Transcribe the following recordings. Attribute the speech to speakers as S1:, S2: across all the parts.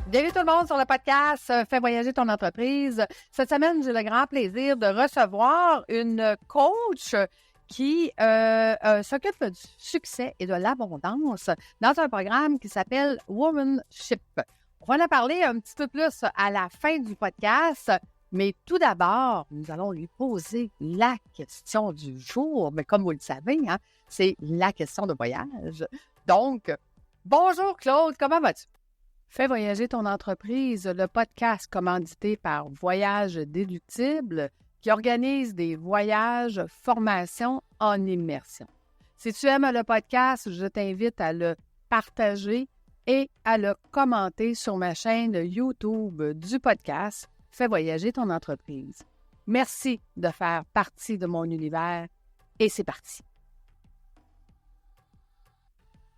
S1: Bienvenue tout le monde sur le podcast Fais voyager ton entreprise. Cette semaine, j'ai le grand plaisir de recevoir une coach qui s'occupe du succès et de l'abondance dans un programme qui s'appelle Womanship. On va en parler un petit peu plus à la fin du podcast, mais tout d'abord, nous allons lui poser la question du jour. Mais comme vous le savez, c'est la question de voyage. Donc, bonjour Claude, comment vas-tu? Fais voyager ton entreprise, le podcast commandité par Voyage Déductible qui organise des voyages, formations en immersion. Si tu aimes le podcast, je t'invite à le partager et à le commenter sur ma chaîne YouTube du podcast Fais voyager ton entreprise. Merci de faire partie de mon univers et c'est parti.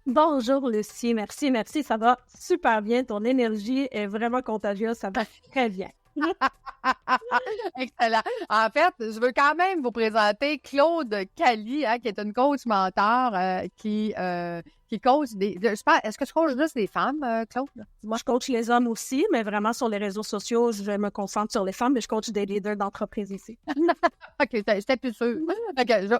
S2: Bonjour Lucie, merci, ça va super bien, ton énergie est vraiment contagieuse, ça va très bien.
S1: Excellent. En fait, je veux quand même vous présenter Claude Cali, qui est une coach mentor qui coach des... est-ce que tu coaches juste des femmes, Claude?
S2: Moi, je coach les hommes aussi, mais vraiment sur les réseaux sociaux, je me concentre sur les femmes, mais je coach des leaders d'entreprise ici.
S1: OK, j'étais plus sûre.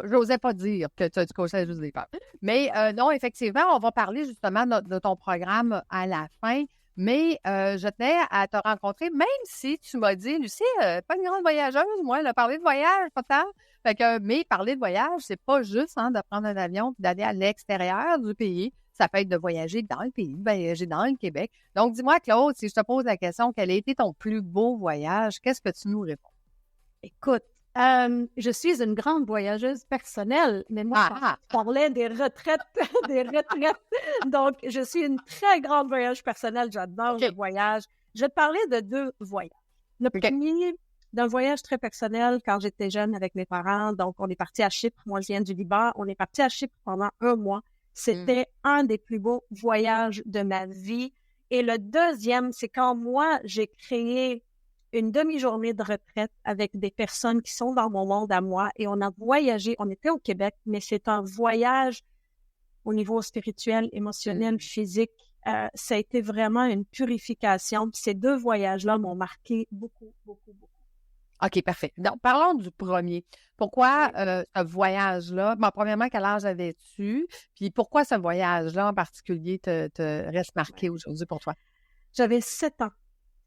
S1: J'osais pas dire que tu coachais juste des femmes. Mais non, effectivement, on va parler justement de ton programme à la fin. Mais je tenais à te rencontrer, même si tu m'as dit, Lucie, pas une grande voyageuse, moi, parler de voyage, pas tant. Mais parler de voyage, c'est pas juste de prendre un avion et d'aller à l'extérieur du pays. Ça peut être de voyager dans le pays, de voyager dans le Québec. Donc, dis-moi, Claude, si je te pose la question, quel a été ton plus beau voyage? Qu'est-ce que tu nous réponds?
S2: Écoute, je suis une grande voyageuse personnelle, mais moi, je parlais des retraites, Donc, je suis une très grande voyageuse personnelle. J'adore le voyage. Je vais te parler de 2 voyages. Le premier, d'un voyage très personnel quand j'étais jeune avec mes parents. Donc, on est parti à Chypre. Moi, je viens du Liban. On est parti à Chypre pendant 1 mois. C'était un des plus beaux voyages de ma vie. Et le deuxième, c'est quand moi, j'ai créé une demi-journée de retraite avec des personnes qui sont dans mon monde à moi et on a voyagé, on était au Québec, mais c'est un voyage au niveau spirituel, émotionnel, physique. Ça a été vraiment une purification. Ces 2 voyages-là m'ont marqué beaucoup.
S1: OK, parfait. Donc, parlons du premier. Pourquoi ce voyage-là? Bon, premièrement, quel âge avais-tu? Puis pourquoi ce voyage-là en particulier te reste marqué aujourd'hui pour toi?
S2: J'avais 7 ans.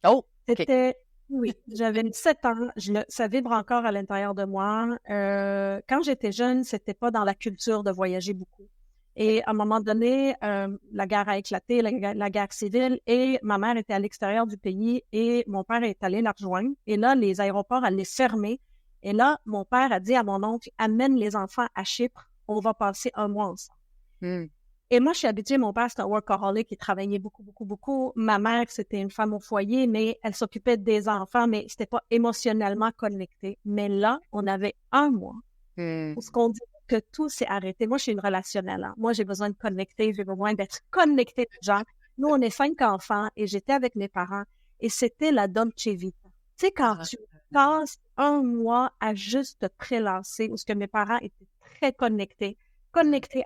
S1: Oh! Okay.
S2: Oui, j'avais 7 ans. Ça vibre encore à l'intérieur de moi. Quand j'étais jeune, c'était pas dans la culture de voyager beaucoup. Et à un moment donné, la guerre a éclaté, la guerre civile, et ma mère était à l'extérieur du pays et mon père est allé la rejoindre. Et là, les aéroports allaient fermer. Et là, mon père a dit à mon oncle, amène les enfants à Chypre, on va passer 1 mois ensemble. Et moi, je suis habituée, mon père, c'était un workaholic, il travaillait beaucoup. Ma mère, c'était une femme au foyer, mais elle s'occupait des enfants, mais c'était pas émotionnellement connecté. Mais là, on avait 1 mois où ce qu'on dit que tout s'est arrêté. Moi, je suis une relationnelle. Moi, j'ai besoin de connecter, j'ai besoin d'être connectée aux gens. Nous, on est 5 enfants et j'étais avec mes parents et c'était la Dolce Vita. Tu sais, quand tu passes 1 mois à juste te prélancer, où ce que mes parents étaient très connectés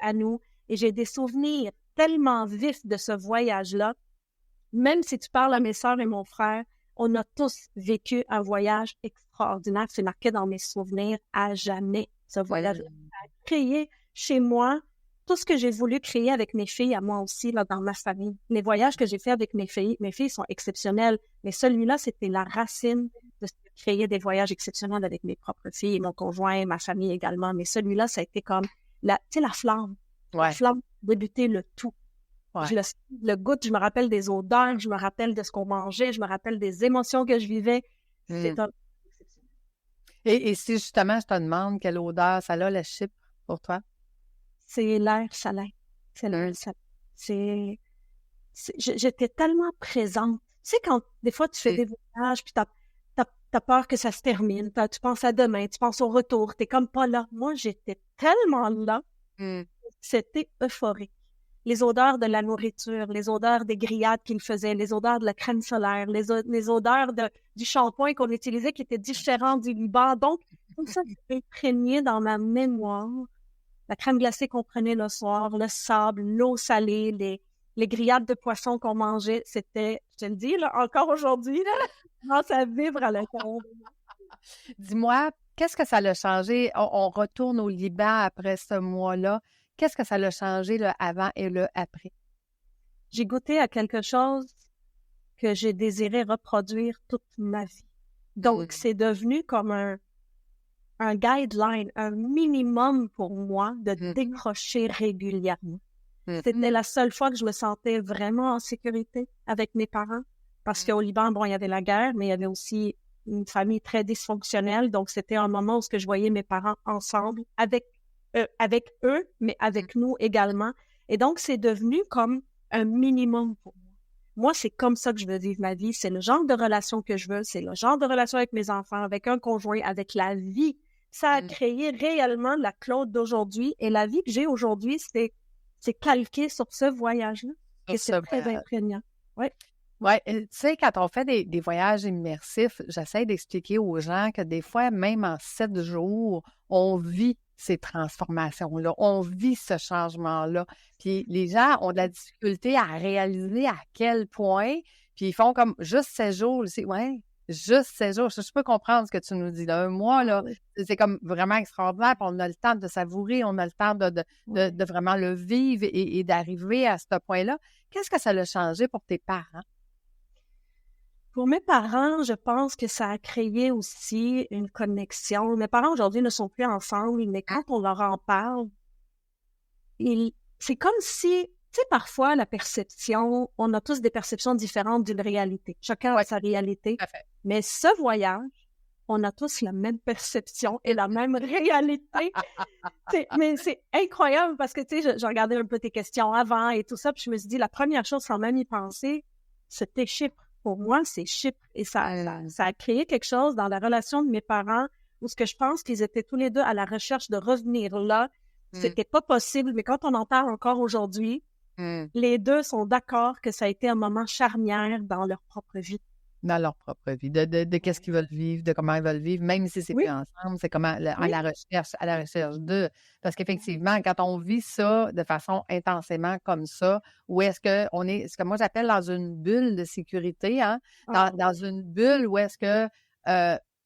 S2: à nous, et j'ai des souvenirs tellement vifs de ce voyage-là. Même si tu parles à mes sœurs et mon frère, on a tous vécu un voyage extraordinaire. C'est marqué dans mes souvenirs à jamais, ce voyage. A créé chez moi tout ce que j'ai voulu créer avec mes filles, à moi aussi, là, dans ma famille. Les voyages que j'ai faits avec mes filles sont exceptionnels, mais celui-là, c'était la racine de créer des voyages exceptionnels avec mes propres filles, mon conjoint, ma famille également. Mais celui-là, ça a été comme la flamme. La flamme débuter le tout. Je le goûte, je me rappelle des odeurs, je me rappelle de ce qu'on mangeait, je me rappelle des émotions que je vivais. C'est un...
S1: Et si justement je te demande quelle odeur ça a, la Chypre, pour toi?
S2: C'est l'air salin. C'est l'air salin. J'étais tellement présente. Tu sais, quand des fois tu fais des voyages, puis t'as peur que ça se termine, tu penses à demain, tu penses au retour, t'es comme pas là. Moi, j'étais tellement là. C'était euphorique. Les odeurs de la nourriture, les odeurs des grillades qu'ils faisaient, les odeurs de la crème solaire, les odeurs du shampoing qu'on utilisait qui était différent du Liban. Donc, tout ça s'est imprégné dans ma mémoire. La crème glacée qu'on prenait le soir, le sable, l'eau salée, les grillades de poisson qu'on mangeait, c'était, je te le dis, là, encore aujourd'hui, là, je commence à vivre à l'intérieur.
S1: Dis-moi, qu'est-ce que ça l'a changé? On retourne au Liban après ce mois-là. Qu'est-ce que ça l'a changé, le avant et le après?
S2: J'ai goûté à quelque chose que j'ai désiré reproduire toute ma vie. Donc, c'est devenu comme un guideline, un minimum pour moi de décrocher régulièrement. C'était la seule fois que je me sentais vraiment en sécurité avec mes parents. Parce qu'au Liban, bon, il y avait la guerre, mais il y avait aussi une famille très dysfonctionnelle. Donc, c'était un moment où je voyais mes parents ensemble, avec eux, mais avec nous également. Et donc, c'est devenu comme un minimum pour moi. Moi, c'est comme ça que je veux vivre ma vie. C'est le genre de relation que je veux. C'est le genre de relation avec mes enfants, avec un conjoint, avec la vie. Ça a créé réellement la Claude d'aujourd'hui. Et la vie que j'ai aujourd'hui, c'est calqué sur ce voyage-là. Et c'est très imprégnant. Ouais.
S1: Oui, tu sais, quand on fait des voyages immersifs, j'essaie d'expliquer aux gens que des fois, même en 7 jours, on vit ces transformations-là, on vit ce changement-là. Puis les gens ont de la difficulté à réaliser à quel point, puis ils font comme juste 7 jours, ouais, juste 7 jours. Je peux comprendre ce que tu nous dis, là. Un mois, là, c'est comme vraiment extraordinaire, puis on a le temps de savourer, on a le temps de vraiment le vivre et d'arriver à ce point-là. Qu'est-ce que ça a changé pour tes parents?
S2: Pour mes parents, je pense que ça a créé aussi une connexion. Mes parents aujourd'hui ne sont plus ensemble, mais quand on leur en parle, c'est comme si, tu sais, parfois la perception, on a tous des perceptions différentes d'une réalité. Chacun a sa réalité. Mais ce voyage, on a tous la même perception et la même réalité. Mais c'est incroyable parce que, tu sais, je regardais un peu tes questions avant et tout ça, puis je me suis dit, la première chose sans même y penser, c'était Chypre. Pour moi, c'est Chypre. Et ça a créé quelque chose dans la relation de mes parents où ce que je pense qu'ils étaient tous les deux à la recherche de revenir là. C'était pas possible, mais quand on en parle encore aujourd'hui, les deux sont d'accord que ça a été un moment charnière dans leur propre vie.
S1: Dans leur propre vie, de qu'est-ce qu'ils veulent vivre, de comment ils veulent vivre, même si c'est plus ensemble, c'est comment à la recherche de. Parce qu'effectivement, quand on vit ça de façon intensément comme ça, où est-ce qu'on est, ce que moi j'appelle dans une bulle de sécurité, hein, dans une bulle où est-ce que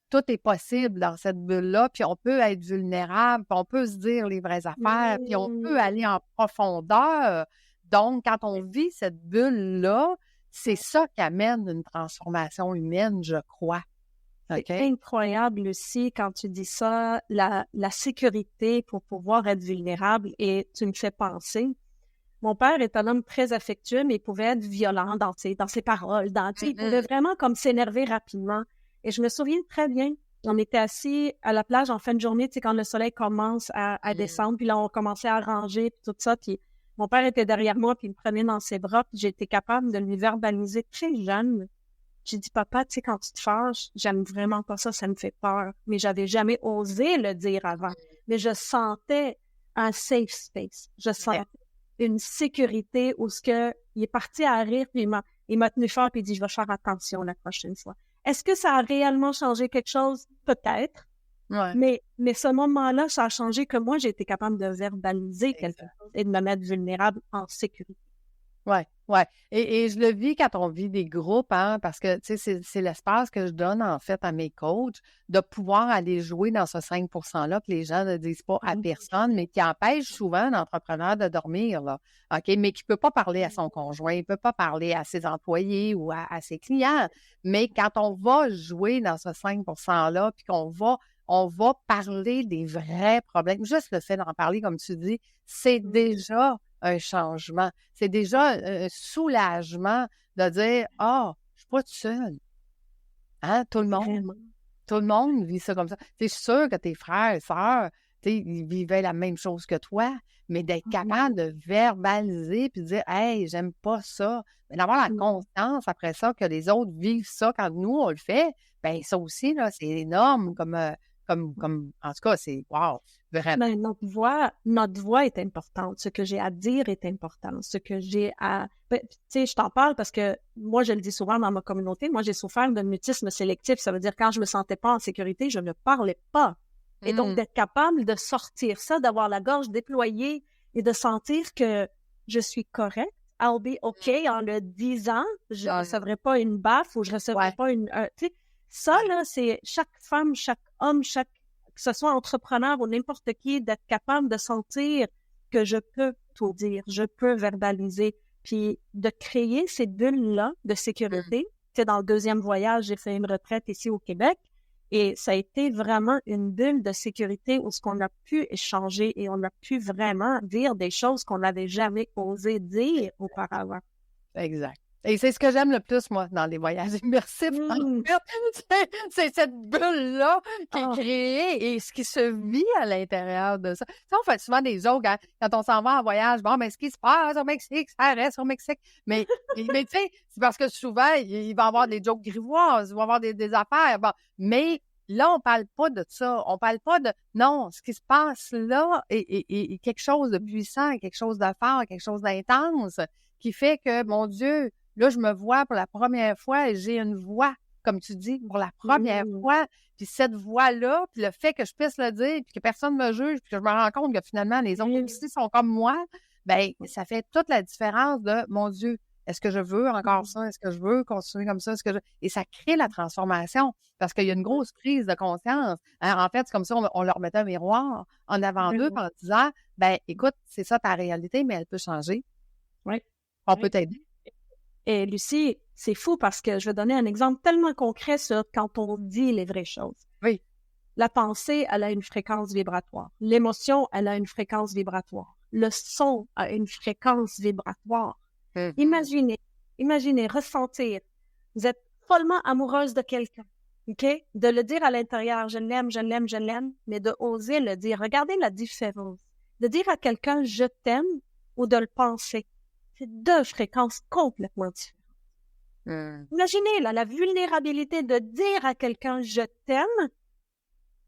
S1: tout est possible dans cette bulle-là, puis on peut être vulnérable, puis on peut se dire les vraies affaires, puis on peut aller en profondeur. Donc, quand on vit cette bulle-là, c'est ça qui amène une transformation humaine, je crois.
S2: C'est incroyable aussi quand tu dis ça, la sécurité pour pouvoir être vulnérable, et tu me fais penser. Mon père est un homme très affectueux, mais il pouvait être violent dans ses paroles. Il pouvait vraiment comme s'énerver rapidement. Et je me souviens très bien, on était assis à la plage en fin de journée, tu sais, quand le soleil commence à descendre, puis là, on commençait à ranger, puis tout ça, puis mon père était derrière moi, puis il me prenait dans ses bras, puis j'étais capable de lui verbaliser très jeune. J'ai dit, papa, tu sais, quand tu te fâches, j'aime vraiment pas ça, ça me fait peur. Mais j'avais jamais osé le dire avant. Mais je sentais un safe space. Je sentais une sécurité où il est parti à rire, puis il m'a tenu fort, puis il dit, je vais faire attention la prochaine fois. Est-ce que ça a réellement changé quelque chose? Peut-être. Ouais. Mais ce moment-là, ça a changé que moi, j'ai été capable de verbaliser quelque chose et de me mettre vulnérable en sécurité.
S1: Oui, oui. Et je le vis quand on vit des groupes, hein, parce que, tu sais, c'est l'espace que je donne, en fait, à mes coachs, de pouvoir aller jouer dans ce 5 %-là que les gens ne disent pas à personne, mais qui empêche souvent l'entrepreneur de dormir, là, OK? Mais qui ne peut pas parler à son conjoint, il ne peut pas parler à ses employés ou à ses clients. Mais quand on va jouer dans ce 5 %-là, puis qu'on va parler des vrais problèmes, juste le fait d'en parler, comme tu dis, c'est déjà un changement. C'est déjà un soulagement de dire « Ah, je suis pas toute seule. » Hein? Tout le monde vit ça comme ça. Je suis sûre que tes frères et sœurs, ils vivaient la même chose que toi, mais d'être capable de verbaliser puis de dire « Hey, j'aime pas ça. » Mais d'avoir la conscience après ça que les autres vivent ça quand nous, on le fait, bien, ça aussi, là, c'est énorme comme en tout cas, c'est wow, vraiment.
S2: Ben, notre voix est importante. Ce que j'ai à dire est important. Ce que j'ai à... tu sais, je t'en parle parce que moi, je le dis souvent dans ma communauté, moi, j'ai souffert de mutisme sélectif. Ça veut dire quand je me sentais pas en sécurité, je ne parlais pas. Et donc, d'être capable de sortir ça, d'avoir la gorge déployée et de sentir que je suis correcte I'll be okay en le disant. Je ne recevrai pas une baffe ou je ne recevrai pas une... tu sais, ça, là, c'est chaque femme, chaque homme, que ce soit entrepreneur ou n'importe qui, d'être capable de sentir que je peux tout dire, je peux verbaliser, puis de créer ces bulles-là de sécurité. Tu sais, dans le 2e voyage, j'ai fait une retraite ici au Québec et ça a été vraiment une bulle de sécurité où ce qu'on a pu échanger et on a pu vraiment dire des choses qu'on n'avait jamais osé dire auparavant.
S1: Exact. Et c'est ce que j'aime le plus, moi, dans les voyages immersifs. En fait, c'est cette bulle-là qui est créée et ce qui se vit à l'intérieur de ça. Tu sais, on fait souvent des jokes quand on s'en va en voyage. Bon, mais ce qui se passe au Mexique, ça reste au Mexique. Mais tu sais, c'est parce que souvent, il va y avoir des jokes grivoises, il va y avoir des affaires. Bon, mais là, on parle pas de ça. On parle pas de... Non, ce qui se passe là est quelque chose de puissant, quelque chose de fort, quelque chose d'intense qui fait que, mon Dieu... Là, je me vois pour la première fois et j'ai une voix, comme tu dis, pour la première fois. Puis cette voix-là, puis le fait que je puisse le dire, puis que personne ne me juge, puis que je me rends compte que finalement, les autres aussi sont comme moi, bien, ça fait toute la différence de, mon Dieu, est-ce que je veux encore ça? Est-ce que je veux continuer comme ça? Et ça crée la transformation parce qu'il y a une grosse prise de conscience. En fait, c'est comme ça, on leur mettait un miroir en avant d'eux en disant, bien, écoute, c'est ça ta réalité, mais elle peut changer.
S2: Oui.
S1: On peut t'aider.
S2: Et Lucie, c'est fou parce que je vais donner un exemple tellement concret sur quand on dit les vraies choses.
S1: Oui.
S2: La pensée, elle a une fréquence vibratoire. L'émotion, elle a une fréquence vibratoire. Le son a une fréquence vibratoire. Imaginez, ressentir. Vous êtes follement amoureuse de quelqu'un, OK? De le dire à l'intérieur, je l'aime, je l'aime, je l'aime, mais de oser le dire. Regardez la différence. De dire à quelqu'un, je t'aime, ou de le penser. C'est 2 fréquences complètement différentes. Imaginez là, la vulnérabilité de dire à quelqu'un « je t'aime »,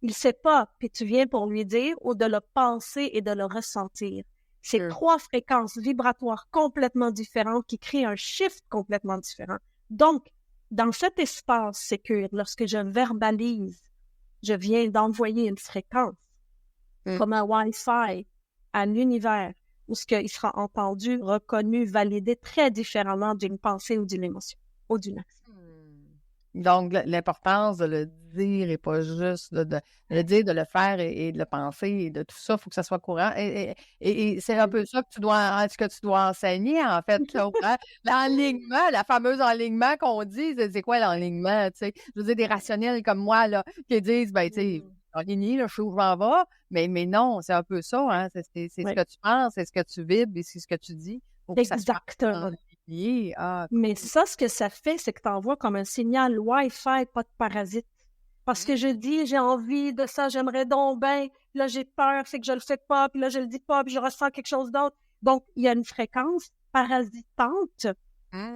S2: il ne sait pas, puis tu viens pour lui dire, ou de le penser et de le ressentir. C'est 3 fréquences vibratoires complètement différentes qui créent un shift complètement différent. Donc, dans cet espace sécure, lorsque je verbalise, je viens d'envoyer une fréquence comme un Wi-Fi à l'univers, où ce qu'il sera entendu, reconnu, validé très différemment d'une pensée ou d'une émotion ou d'une action.
S1: Donc, l'importance de le dire et pas juste de le dire, de le faire et de le penser et de tout ça, il faut que ça soit courant. Et c'est un peu ça que tu dois enseigner, en fait. L'enlignement, la fameuse enlignement qu'on dit, c'est quoi l'enlignement? Tu sais? Je veux dire, des rationnels comme moi, là, qui disent, ben, tu sais, aligné, là, je sais où je m'en vais, mais non, c'est un peu ça, hein. C'est ce que tu penses, c'est ce que tu vibres et c'est ce que tu dis.
S2: Exactement. Mais ça, ce que ça fait, c'est que tu envoies comme un signal Wi-Fi, pas de parasite. Parce que je dis, j'ai envie de ça, j'aimerais donc bien, là, j'ai peur, c'est que je le fais pas, puis là, je le dis pas, puis je ressens quelque chose d'autre. Donc, il y a une fréquence parasitante.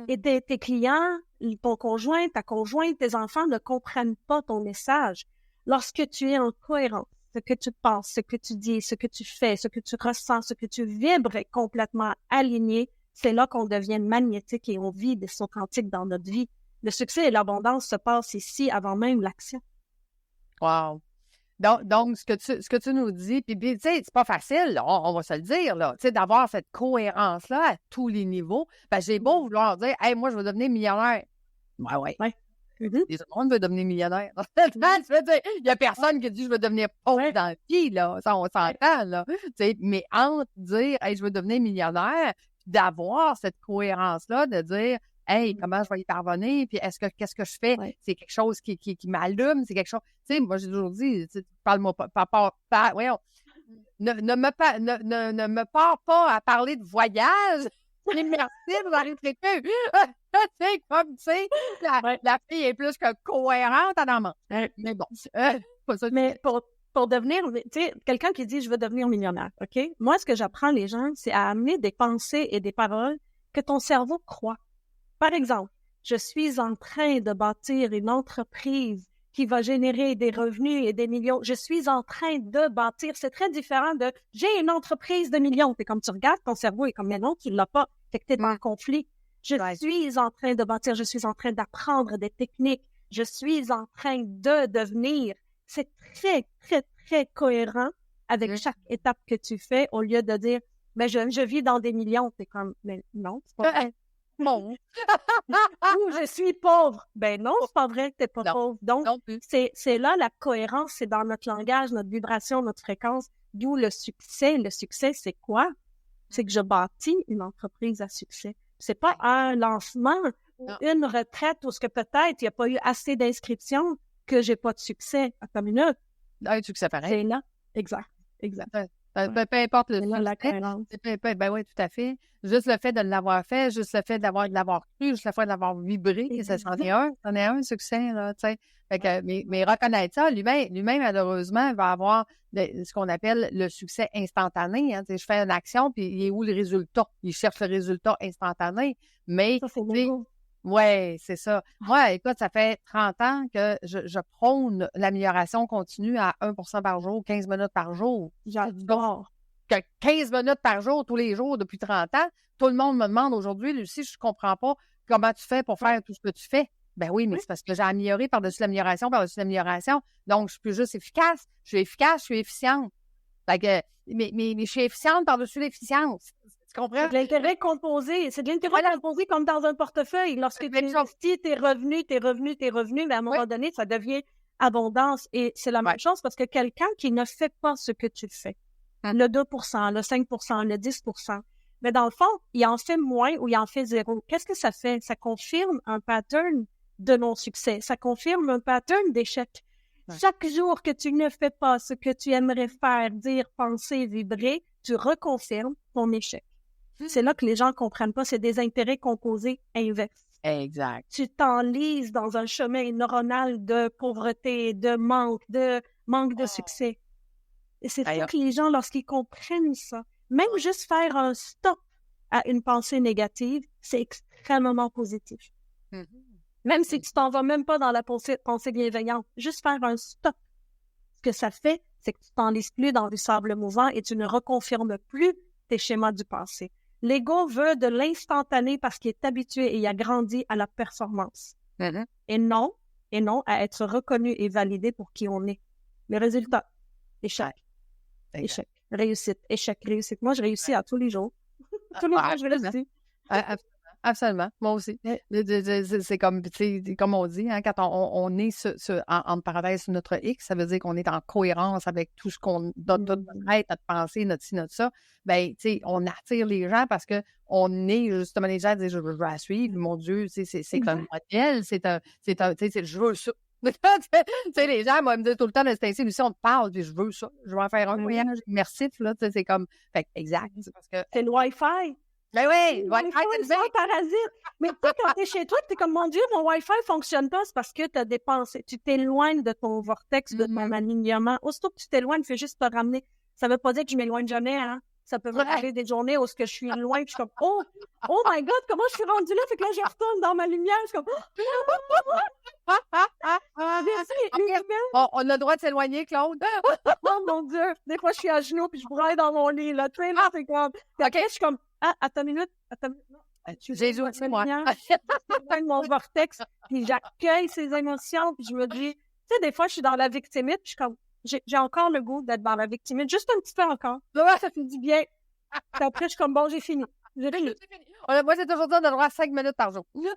S2: Et tes clients, ton conjoint, ta conjointe, tes enfants ne comprennent pas ton message. Lorsque tu es en cohérence, ce que tu penses, ce que tu dis, ce que tu fais, ce que tu ressens, ce que tu vibres est complètement aligné, c'est là qu'on devient magnétique et on vit des sauts quantiques dans notre vie. Le succès et l'abondance se passent ici avant même l'action.
S1: Wow! Donc, ce que tu nous dis, puis tu sais, c'est pas facile, là, on va se le dire, là, tu sais, d'avoir cette cohérence-là à tous les niveaux. Ben, j'ai beau vouloir dire, hey, moi, je veux devenir millionnaire. Ouais. Tout le monde veut devenir millionnaire. Il n'y a personne qui dit je veux devenir pauvre dans la vie, là. Ça, on s'entend, là. Mais entre dire hey, je veux devenir millionnaire, d'avoir cette cohérence-là, de dire hey, comment je vais y parvenir, puis qu'est-ce que je fais? C'est quelque chose qui m'allume, c'est quelque chose. Tu sais, moi, j'ai toujours dit, parle-moi pas, voyons, ne me pars pas à parler de voyage. Merci, vous arrêterez plus. Tu sais, comme, tu sais, la fille est plus que cohérente en amont. Mais bon, pas ça.
S2: Mais pour devenir, tu sais, quelqu'un qui dit « je veux devenir millionnaire », OK? Moi, ce que j'apprends les gens, c'est à amener des pensées et des paroles que ton cerveau croit. Par exemple, je suis en train de bâtir une entreprise qui va générer des revenus et des millions. Je suis en train de bâtir. C'est très différent de « j'ai une entreprise de millions ». C'est comme tu regardes, ton cerveau est comme « mais non, tu ne l'as pas ». Fait que tu es en conflit. Je suis en train de bâtir, je suis en train d'apprendre des techniques, je suis en train de devenir. C'est très, très, très cohérent avec chaque étape que tu fais au lieu de dire Mais je vis dans des millions. T'es comme, mais non, c'est pas vrai.
S1: Bon.
S2: Ou je suis pauvre. Ben non, c'est pas vrai que t'es pas
S1: Non.
S2: pauvre. Donc,
S1: Non plus.
S2: c'est là la cohérence, c'est dans notre langage, notre vibration, notre fréquence. D'où le succès. Le succès, c'est quoi? C'est que je bâtis une entreprise à succès. C'est pas un lancement ou une retraite où ce que peut-être il n'y a pas eu assez d'inscriptions que j'ai pas de succès. Attends une minute.
S1: Un succès pareil.
S2: C'est là. Exact.
S1: Peu importe le
S2: C'est là la
S1: succès.
S2: cohérence.
S1: Ben oui, tout à fait. Juste le fait de l'avoir fait, juste le fait de l'avoir cru, juste le fait d'avoir vibré, ça c'en est un succès, là, tu sais. Fait que, mais reconnaître ça, lui-même, malheureusement, va avoir ce qu'on appelle le succès instantané. Hein. Je fais une action, puis il est où le résultat? Il cherche le résultat instantané. Mais,
S2: Ça, c'est beau.
S1: oui, c'est ça. Moi, écoute, ça fait 30 ans que je prône l'amélioration continue à 1% par jour, 15 minutes par jour.
S2: J'adore.
S1: Que 15 minutes par jour, tous les jours, depuis 30 ans. Tout le monde me demande aujourd'hui, Lucie, je ne comprends pas comment tu fais pour faire tout ce que tu fais. Ben oui, mais c'est parce que j'ai amélioré par-dessus l'amélioration. Donc, je suis plus juste efficace. Je suis efficace, je suis efficiente. Fait que, mais je suis efficiente par-dessus l'efficience. Tu comprends?
S2: C'est de l'intérêt composé. C'est de l'intérêt composé comme dans un portefeuille. Lorsque tu investis tes revenus, mais à un moment donné, ça devient abondance. Et c'est la même chose parce que quelqu'un qui ne fait pas ce que tu fais, le 2%, le 5%, le 10%, mais dans le fond, il en fait moins ou il en fait zéro. Qu'est-ce que ça fait? Ça confirme un pattern de non-succès. Ça confirme un pattern d'échec. Chaque jour que tu ne fais pas ce que tu aimerais faire, dire, penser, vibrer, tu reconfirmes ton échec. C'est là que les gens ne comprennent pas. C'est des intérêts composés inverses.
S1: Exact.
S2: Tu t'enlises dans un chemin neuronal de pauvreté, de manque de succès. Et c'est ça que les gens, lorsqu'ils comprennent ça, même juste faire un stop à une pensée négative, c'est extrêmement positif. Même si tu t'en vas même pas dans la pensée bienveillante, juste faire un stop. Ce que ça fait, c'est que tu t'enlises plus dans du sable mouvant et tu ne reconfirmes plus tes schémas du passé. L'ego veut de l'instantané parce qu'il est habitué et il a grandi à la performance. Et non à être reconnu et validé pour qui on est. Les résultats, échec, échec, réussite, échec, réussite. Moi, je réussis à tous les jours. Tous les jours, je réussis.
S1: Absolument, moi aussi. C'est comme on dit, hein, quand on est en parenthèse notre X, ça veut dire qu'on est en cohérence avec tout ce qu'on notre être, notre pensée, notre ci, notre ça. Ben, tu sais, on attire les gens parce que on est justement les gens disent je veux la suivre, mon Dieu, c'est un modèle, c'est je veux ça. Tu sais, les gens, moi, me disent tout le temps, c'est ainsi, Lucie, on te parle, puis je veux ça. Je veux en faire un voyage immersif, là, tu sais, c'est comme, fait exact, c'est parce que.
S2: C'est le Wi-Fi.
S1: Ben oui,
S2: le Wi-Fi, c'est un parasite. Mais toi, quand t'es chez toi, t'es comme, mon Dieu, mon Wi-Fi fonctionne pas, c'est parce que t'as dépensé. Tu t'éloignes de ton vortex, de ton alignement. Aussitôt que tu t'éloignes, fais juste te ramener. Ça veut pas dire que je m'éloigne jamais, hein. Ça peut arriver des journées où je suis loin, puis je suis comme, oh my God, comment je suis rendue là? Fait que là, je retourne dans ma lumière, je suis comme,
S1: on a le droit de s'éloigner, Claude.
S2: Oh mon Dieu! Des fois, je suis à genoux, puis je braille dans mon lit, là. Tu sais, là, c'est comme, OK, je suis comme, attends une minute. Non.
S1: Jésus, c'est moi.
S2: Je mon vortex, puis j'accueille ces émotions, puis je me dis, tu sais, des fois, je suis dans la victimite, puis je suis comme, j'ai encore le goût d'être dans la victimite, juste un petit peu encore. Là, ça fait du bien. Puis après, je suis comme, bon, j'ai fini.
S1: Moi, c'est toujours dire de droit à 5 minutes par jour.
S2: Oui,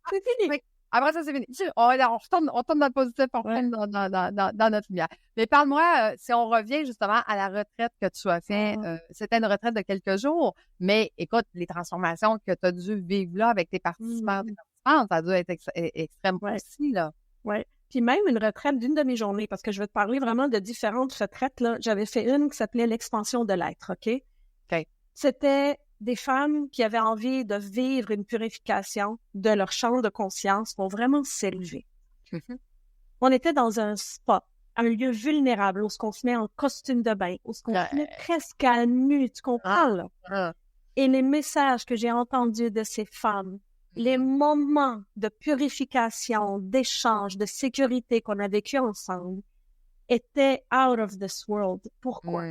S2: c'est fini.
S1: Après ça, c'est fini. On retourne dans le positif, on retourne dans notre lumière. Mais parle-moi, si on revient justement à la retraite que tu as fait, c'était une retraite de quelques jours, mais écoute, les transformations que tu as dû vivre là avec tes participants, ça a dû être extrême aussi, là.
S2: Oui. Puis même une retraite d'une demi-journée, parce que je vais te parler vraiment de différentes retraites, là. J'avais fait une qui s'appelait l'expansion de l'être, OK? C'était des femmes qui avaient envie de vivre une purification de leur champ de conscience pour vraiment s'élever. On était dans un spa, un lieu vulnérable où on se met en costume de bain, où on se met presque à nu, tu comprends, là? Et les messages que j'ai entendus de ces femmes, les moments de purification, d'échange, de sécurité qu'on a vécu ensemble, étaient out of this world. Pourquoi?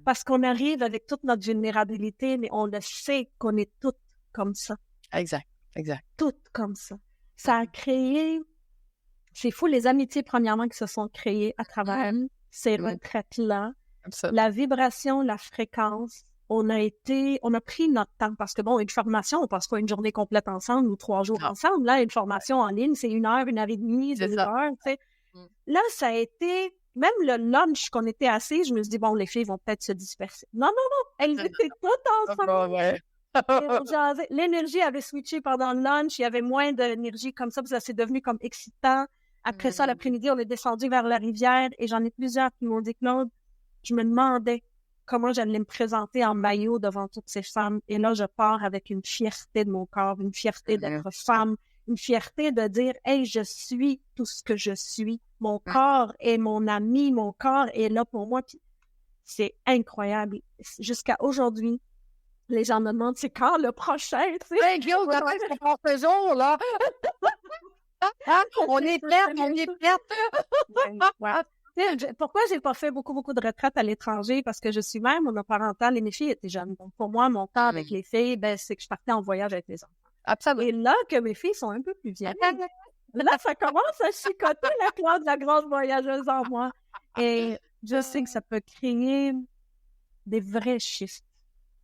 S2: Parce qu'on arrive avec toute notre vulnérabilité, mais on le sait qu'on est toutes comme ça.
S1: Exact.
S2: Toutes comme ça. Ça a créé, c'est fou, les amitiés, premièrement, qui se sont créées à travers ces retraites-là. La vibration, la fréquence, on a pris notre temps parce que bon, une formation, on passe pas une journée complète ensemble ou 3 jours ensemble. Là, une formation en ligne, c'est 1 heure, 1h30, 2 heures, tu sais. Là, ça a été, même le lunch qu'on était assis, je me suis dit, bon, les filles vont peut-être se disperser. Non, elles étaient toutes ensemble. L'énergie avait switché pendant le lunch, il y avait moins d'énergie comme ça, parce que ça s'est devenu comme excitant. Après ça, l'après-midi, on est descendu vers la rivière et j'en ai plusieurs qui m'ont dit, Claude, je me demandais comment j'allais me présenter en maillot devant toutes ces femmes. Et là, je pars avec une fierté de mon corps, une fierté d'être femme, une fierté de dire, hey, je suis tout ce que je suis. Mon corps est mon ami, mon corps est là pour moi. Puis c'est incroyable. Jusqu'à aujourd'hui, les gens me demandent, c'est quand le prochain? Tu sais?
S1: Hey, Guillaume, quand est-ce qu'on passe ce jour, là? On est prête.
S2: Pourquoi j'ai pas fait beaucoup de retraites à l'étranger? Parce que je suis mère monoparentale et mes filles étaient jeunes. Donc, pour moi, mon temps avec les filles, c'est que je partais en voyage avec les enfants.
S1: Absolument.
S2: Et là, que mes filles sont un peu plus vieilles, là, ça commence à chicoter la classe de la grande voyageuse en moi. Et je sais que ça peut créer des vrais shifts.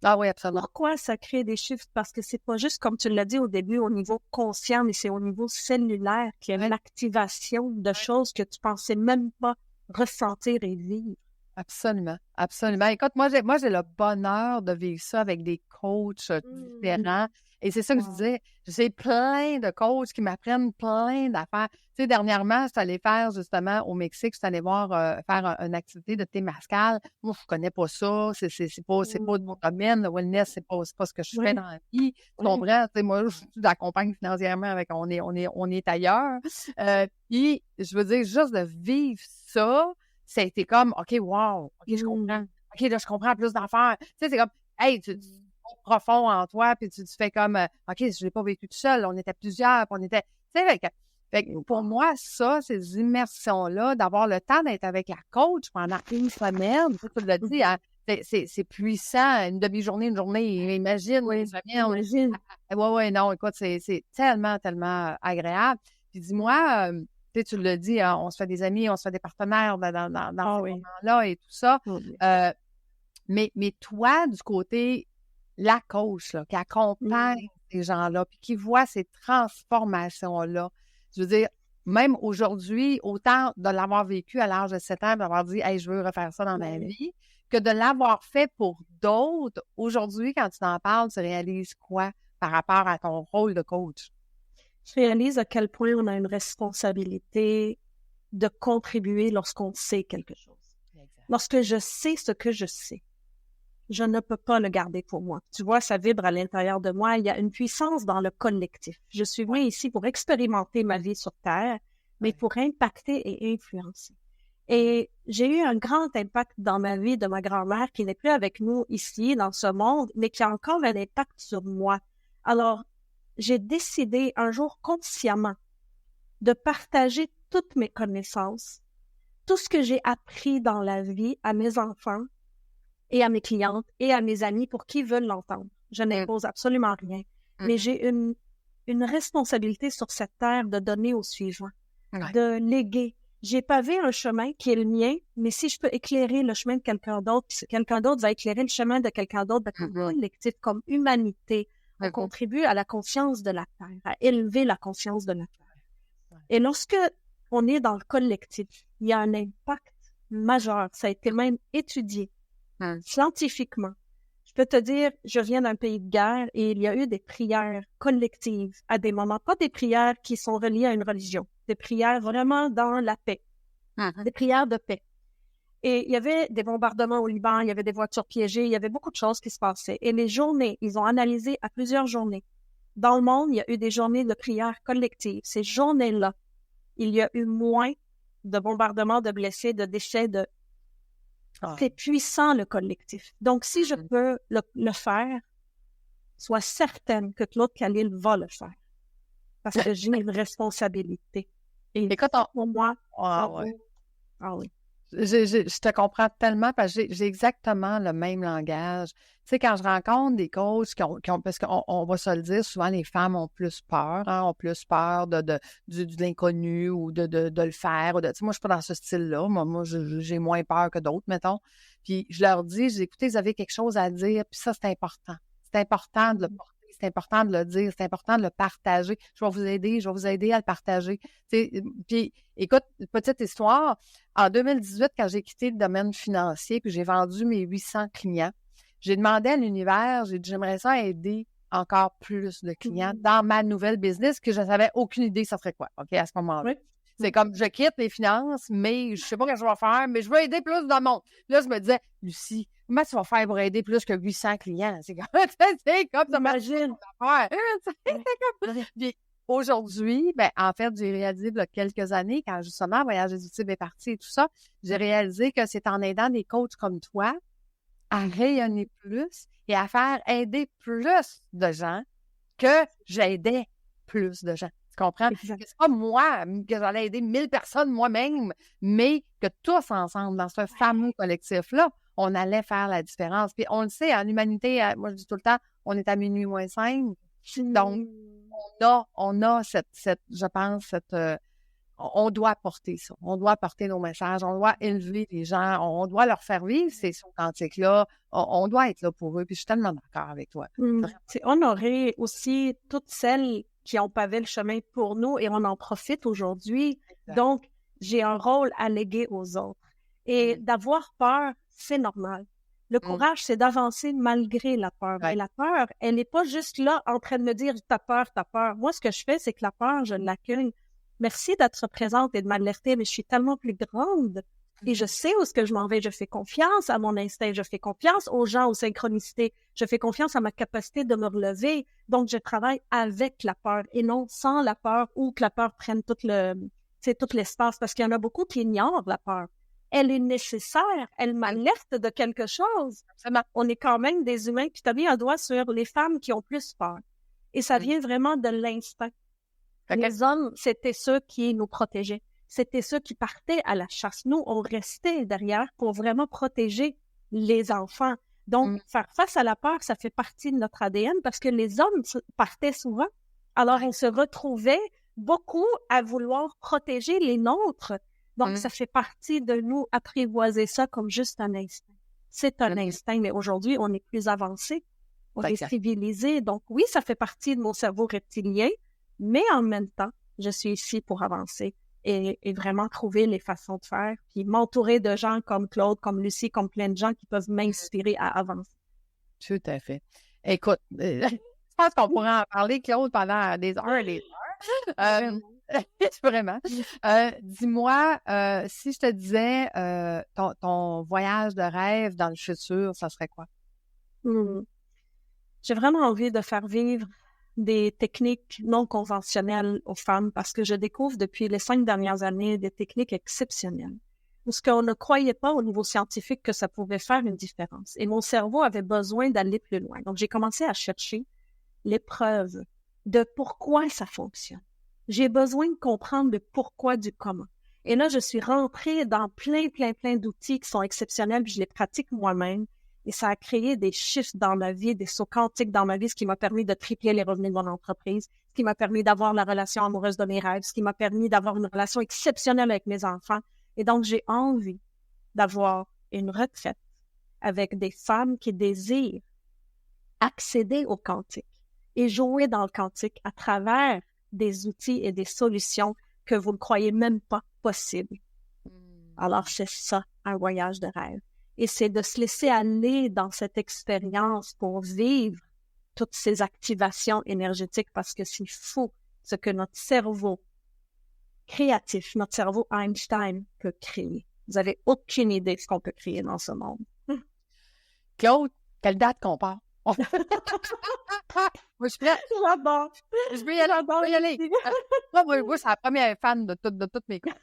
S1: Ah oui, absolument.
S2: Pourquoi ça crée des shifts? Parce que c'est pas juste, comme tu l'as dit au début, au niveau conscient, mais c'est au niveau cellulaire qu'il y a une activation de choses que tu pensais même pas ressentir et vivre.
S1: Absolument, absolument. Écoute, moi, j'ai le bonheur de vivre ça avec des coachs différents. Et c'est ça que je disais. J'ai plein de coachs qui m'apprennent plein d'affaires. Tu sais, dernièrement, je suis allée faire, justement, au Mexique, je suis allée voir faire une activité de Temazcal. Moi, je connais pas ça. C'est pas de mon domaine. Le wellness, c'est pas ce que je fais dans la vie. Tu comprends? Tu sais, moi, je l'accompagne financièrement avec on est ailleurs. Puis, je veux dire, juste de vivre ça, ça a été comme, OK, wow, OK, je comprends. OK, là, je comprends plus d'affaires. Tu sais, c'est comme, hey, tu profond en toi, puis tu fais comme, OK, je l'ai pas vécu tout seul, on était plusieurs, puis on était, tu sais, fait que pour moi, ça, ces immersions-là, d'avoir le temps d'être avec la coach pendant une semaine, tu l'as dit, hein, c'est puissant, une demi-journée, une journée, imagine,
S2: imagine.
S1: Ouais, non, écoute, c'est tellement, tellement agréable. Puis dis-moi, tu l'as dit, hein, on se fait des amis, on se fait des partenaires dans ces moments-là et tout ça. Mais toi, du côté, la coach, là, qui accompagne ces gens-là, puis qui voit ces transformations-là, je veux dire, même aujourd'hui, autant de l'avoir vécu à l'âge de 7 ans, d'avoir dit, hey, je veux refaire ça dans ma vie, que de l'avoir fait pour d'autres, aujourd'hui, quand tu t'en parles, tu réalises quoi par rapport à ton rôle de coach?
S2: Je réalise à quel point on a une responsabilité de contribuer lorsqu'on sait quelque chose. Exact. Lorsque je sais ce que je sais, je ne peux pas le garder pour moi. Tu vois, ça vibre à l'intérieur de moi. Il y a une puissance dans le collectif. Je suis venue ici pour expérimenter ma vie sur Terre, mais pour impacter et influencer. Et j'ai eu un grand impact dans ma vie de ma grand-mère qui n'est plus avec nous ici, dans ce monde, mais qui a encore un impact sur moi. Alors, j'ai décidé un jour consciemment de partager toutes mes connaissances, tout ce que j'ai appris dans la vie à mes enfants et à mes clientes et à mes amis pour qui veulent l'entendre. Je n'impose absolument rien. Mais j'ai une responsabilité sur cette terre de donner aux suivants, de léguer. J'ai pavé un chemin qui est le mien, mais si je peux éclairer le chemin de quelqu'un d'autre, puis quelqu'un d'autre va éclairer le chemin de quelqu'un d'autre, comme collectif, comme humanité, on contribue à la conscience de la Terre, à élever la conscience de la Terre. Et lorsque on est dans le collectif, il y a un impact majeur. Ça a été même étudié scientifiquement. Je peux te dire, je viens d'un pays de guerre et il y a eu des prières collectives à des moments, pas des prières qui sont reliées à une religion, des prières vraiment dans la paix, des prières de paix. Et il y avait des bombardements au Liban, il y avait des voitures piégées, il y avait beaucoup de choses qui se passaient. Et les journées, ils ont analysé à plusieurs journées. Dans le monde, il y a eu des journées de prières collectives. Ces journées-là, il y a eu moins de bombardements, de blessés, de déchets, C'est puissant, le collectif. Donc, si je peux le faire, sois certaine que Claude Khalil va le faire. Parce que j'ai une responsabilité. Et écoute, pour moi,
S1: oui. Je te comprends tellement parce que j'ai exactement le même langage. Tu sais, quand je rencontre des coachs parce qu'on va se le dire, souvent les femmes ont plus peur, hein, ont plus peur de l'inconnu ou de le faire. Tu sais, moi, je suis pas dans ce style-là. Moi, j'ai moins peur que d'autres, mettons. Puis je leur dis, écoutez, vous avez quelque chose à dire, puis ça, c'est important. C'est important de le porter, c'est important de le dire, c'est important de le partager. Je vais vous aider à le partager. Tu sais, puis, écoute, petite histoire. En 2018, quand j'ai quitté le domaine financier, puis j'ai vendu mes 800 clients, j'ai demandé à l'univers, j'ai dit, j'aimerais ça aider encore plus de clients dans ma nouvelle business que je n'avais aucune idée ça serait quoi, OK, à ce moment-là.
S2: Oui.
S1: C'est comme, je quitte les finances, mais je sais pas ce que je vais faire, mais je veux aider plus de monde. Là, je me disais, Lucie, comment tu vas faire pour aider plus que 800 clients? C'est comme ça,
S2: Imagine.
S1: Puis aujourd'hui, ben, en fait, j'ai réalisé il y a quelques années, quand justement Voyage des outils est parti et tout ça, j'ai réalisé que c'est en aidant des coachs comme toi à rayonner plus et à faire aider plus de gens que j'aidais plus de gens. Tu comprends?
S2: Exact.
S1: Que c'est pas moi que j'allais aider 1000 personnes moi-même, mais que tous ensemble, dans ce fameux collectif-là, on allait faire la différence. Puis on le sait, en humanité, moi je dis tout le temps, on est à minuit moins 5. Donc, on a je pense, on doit porter ça. On doit porter nos messages. On doit élever les gens. On doit leur faire vivre ces sauts quantiques-là. On doit être là pour eux. Puis je suis tellement d'accord avec toi.
S2: C'est honorer aussi toutes celles qui ont pavé le chemin pour nous et on en profite aujourd'hui.
S1: Exact.
S2: Donc, j'ai un rôle à léguer aux autres. Et d'avoir peur, c'est normal. Le courage, c'est d'avancer malgré la peur.
S1: Ouais.
S2: Et la peur, elle n'est pas juste là en train de me dire « t'as peur, t'as peur ». Moi, ce que je fais, c'est que la peur, je l'accueille. Merci d'être présente et de m'alerter, mais je suis tellement plus grande et je sais où est-ce que je m'en vais. Je fais confiance à mon instinct, je fais confiance aux gens, aux synchronicités, je fais confiance à ma capacité de me relever. Donc, je travaille avec la peur et non sans la peur ou que la peur prenne tout l'espace parce qu'il y en a beaucoup qui ignorent la peur. Elle est nécessaire, elle m'alerte de quelque chose. On est quand même des humains, puis tu as mis un doigt sur les femmes qui ont plus peur. Et ça vient vraiment de l'instinct. Les hommes, c'était ceux qui nous protégeaient. C'était ceux qui partaient à la chasse. Nous, on restait derrière pour vraiment protéger les enfants. Donc, faire face à la peur, ça fait partie de notre ADN parce que les hommes partaient souvent. Alors, on se retrouvait beaucoup à vouloir protéger les nôtres. Donc, ça fait partie de nous apprivoiser ça comme juste un instinct. C'est un instinct, mais aujourd'hui, on est plus avancé. On est civilisé. Donc, oui, ça fait partie de mon cerveau reptilien. Mais en même temps, je suis ici pour avancer et vraiment trouver les façons de faire, puis m'entourer de gens comme Claude, comme Lucie, comme plein de gens qui peuvent m'inspirer à avancer.
S1: Tout à fait. Écoute, je pense qu'on pourrait en parler, Claude, pendant des heures et des heures. Vraiment. Dis-moi, si je te disais ton voyage de rêve dans le futur, ça serait quoi?
S2: J'ai vraiment envie de faire vivre des techniques non conventionnelles aux femmes parce que je découvre depuis les 5 dernières années des techniques exceptionnelles. Parce qu'on ne croyait pas au niveau scientifique que ça pouvait faire une différence. Et mon cerveau avait besoin d'aller plus loin. Donc, j'ai commencé à chercher les preuves de pourquoi ça fonctionne. J'ai besoin de comprendre le pourquoi du comment. Et là, je suis rentrée dans plein d'outils qui sont exceptionnels, puis je les pratique moi-même. Et ça a créé des shifts dans ma vie, des sauts quantiques dans ma vie, ce qui m'a permis de tripler les revenus de mon entreprise, ce qui m'a permis d'avoir la relation amoureuse de mes rêves, ce qui m'a permis d'avoir une relation exceptionnelle avec mes enfants. Et donc, j'ai envie d'avoir une retraite avec des femmes qui désirent accéder au quantique et jouer dans le quantique à travers des outils et des solutions que vous ne croyez même pas possibles. Alors, c'est ça, un voyage de rêve. Et c'est de se laisser aller dans cette expérience pour vivre toutes ces activations énergétiques parce que c'est fou ce que notre cerveau créatif, notre cerveau Einstein peut créer. Vous n'avez aucune idée de ce qu'on peut créer dans ce monde.
S1: Claude, quelle date qu'on part? Moi, je suis prête.
S2: J'adore.
S1: Je veux y aller. Je veux y aller. Moi, c'est la première fan de toutes mes cours.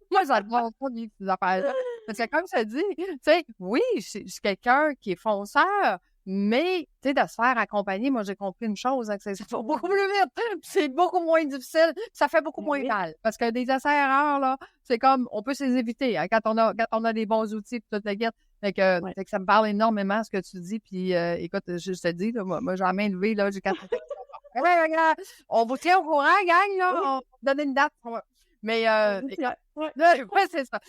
S1: Moi, j'adore pas vivre ces affaires-là. Parce que comme je te dis, tu sais, oui, je suis quelqu'un qui est fonceur, Mais, tu sais, de se faire accompagner, moi, j'ai compris une chose, hein, que ça va beaucoup plus vite, c'est beaucoup moins difficile, ça fait beaucoup moins mal. Parce que des essais-erreurs, là, c'est comme, on peut se les éviter, hein, quand on a des bons outils, puis toute la guette. Fait que ça me parle énormément, ce que tu dis, puis écoute, je te dis, là, moi, j'ai la main levée, là, j'ai 4 on vous tient au courant, gang, là, on va vous donner une date. Mais, c'est ça.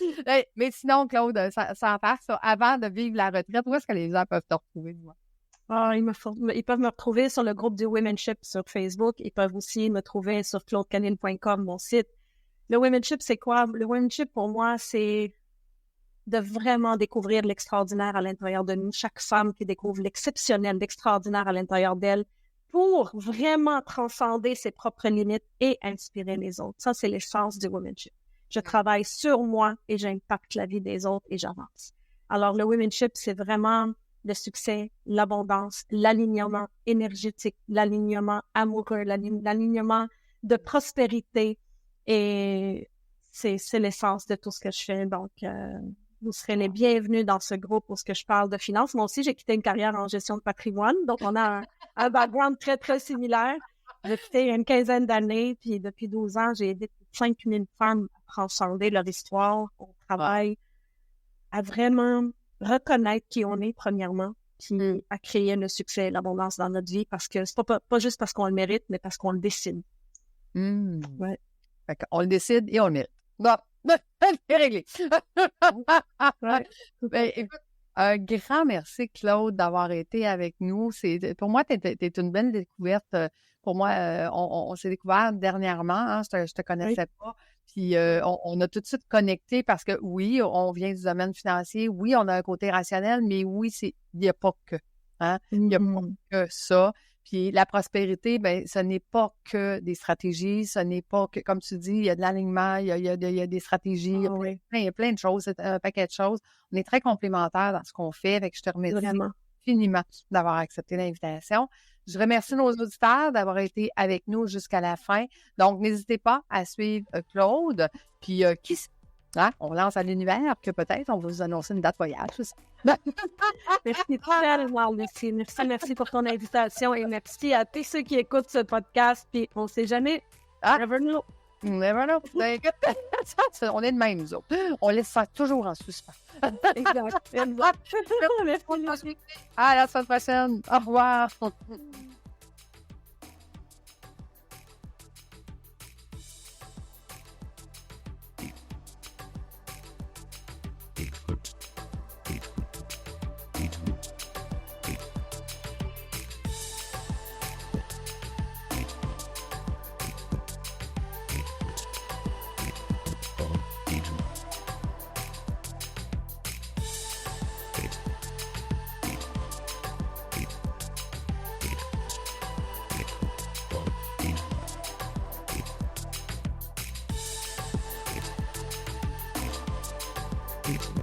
S1: Mais sinon, Claude, ça en passe, ça, avant de vivre la retraite, où est-ce que les gens peuvent te retrouver, dis-moi?
S2: Ils peuvent me retrouver sur le groupe du Womenship sur Facebook. Ils peuvent aussi me trouver sur claudecanine.com, mon site. Le Womenship, c'est quoi? Le Womenship, pour moi, c'est de vraiment découvrir l'extraordinaire à l'intérieur de nous. Chaque femme qui découvre l'exceptionnel, l'extraordinaire à l'intérieur d'elle pour vraiment transcender ses propres limites et inspirer les autres. Ça, c'est l'essence du Womenship. Je travaille sur moi et j'impacte la vie des autres et j'avance. Alors, le Womenship, c'est vraiment le succès, l'abondance, l'alignement énergétique, l'alignement amoureux, l'alignement de prospérité. Et c'est l'essence de tout ce que je fais. Donc, vous serez les bienvenus dans ce groupe où je parle de finances. Moi aussi, j'ai quitté une carrière en gestion de patrimoine. Donc, on a un background très, très similaire. J'ai quitté il y a une quinzaine d'années. Puis, depuis 12 ans, j'ai aidé 5000 femmes à transcender leur histoire au travail, à vraiment reconnaître qui on est, premièrement, puis à créer le succès et l'abondance dans notre vie, parce que c'est pas juste parce qu'on le mérite, mais parce qu'on le décide.
S1: Ouais. Fait qu'on le décide et on le mérite. Bon, c'est réglé. Ben, écoute, un grand merci, Claude, d'avoir été avec nous. Pour moi, t'es une belle découverte. Pour moi, on s'est découvert dernièrement. Hein, je te connaissais pas. Puis on a tout de suite connecté parce que oui, on vient du domaine financier. Oui, on a un côté rationnel, mais oui, il n'y a pas que. Hein? Il n'y a pas que ça. Puis la prospérité, ben, ce n'est pas que des stratégies, ce n'est pas que, comme tu dis, il y a de l'alignement, il y a des stratégies, il y a plein de choses, c'est un paquet de choses. On est très complémentaires dans ce qu'on fait, fait que je te remercie infiniment d'avoir accepté l'invitation. Je remercie nos auditeurs d'avoir été avec nous jusqu'à la fin. Donc, n'hésitez pas à suivre Claude. Puis, qui sait, hein, on lance à l'univers que peut-être on va vous annoncer une date voyage aussi.
S2: Merci tellement, Lucie. Merci pour ton invitation et merci à tous ceux qui écoutent ce podcast. Puis, on ne sait jamais. Never know.
S1: Never know. On est de même, nous autres. On laisse ça toujours en suspens.
S2: Exact. Merci.
S1: À la semaine prochaine. Au revoir.
S3: Peace.